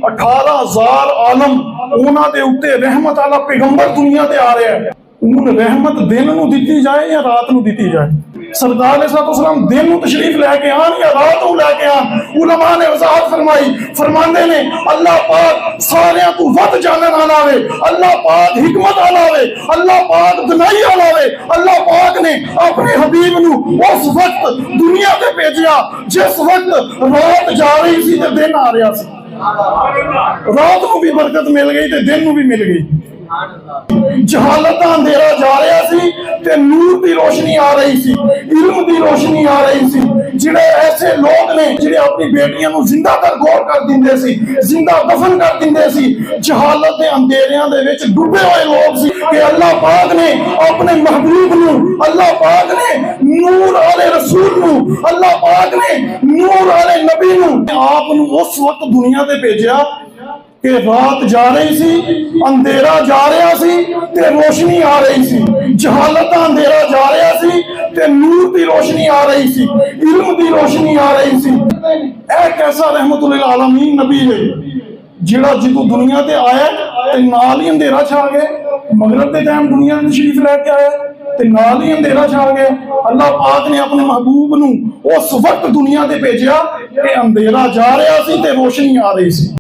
18,000 आलम उन्होंने उत्ते रहमत वाला पैगंबर दुनिया ते आ रहा है। उन रहमत दिन नूं दिती जाए या रात नूं दिती जाए। सरदार अलैहिस्सलाम दिन नूं तशरीफ लैके आन या रात नूं लैके आन, उलमा ने वजाहत फरमाई, फरमांदे ने अल्लाह पाक सारियां तों वध जानन वाला वे, अल्लाह पाक हिकमत वाला वे, अल्लाह पाक दनाई वाला वे। अल्लाह पाक ने अपने हबीब नूं उस वक्त दुनिया ते भेजिया जिस वक्त रात जा रही सी ते दिन आ रहा सी। रात को भी बरकत मिल गई ते दिन भी मिल गई। जहालत का अंधेरा जा रहा सी ते नूर की रोशनी आ रही सी, इल्म की रोशनी आ रही सी। जिहड़े ऐसे लोग ने जिहड़े अपनी बेटियां नूं जिंदा कर गौर कर दिंदे सी, जिंदा दफन कर दिंदे सी, जहालत के अंधेरियां दे विच डूबे हुए लोग सी कि अल्लाह पाक ने अपने महबूब नूं, अल्लाह पाक ने नूर वाले रसूल नूं, अल्लाह पाक ने नूर वाले नबी नूं आप नूं उस वक्त दुनिया ते भेजिया कि रात जा रही सी, अंधेरा जा रहा सी ते रोशनी आ रही सी। जहालत का अंधेरा जा रहा सी ते नूर की रोशनी आ रही सी, इल्म की रोशनी आ रही सी। ऐ कैसा रहमतुल आलमीन नबी है जिहड़ा जदों दुनिया ते आया ते नाल ही अंधेरा छा गया। मगरब के टाइम दुनिया में तशरीफ लैके आया ते नाल ही अंधेरा छा गया। अल्लाह पाक ने अपने महबूब नूं उस वक्त दुनिया ते भेजिया कि अंधेरा जा रहा सी ते रोशनी आ रही सी।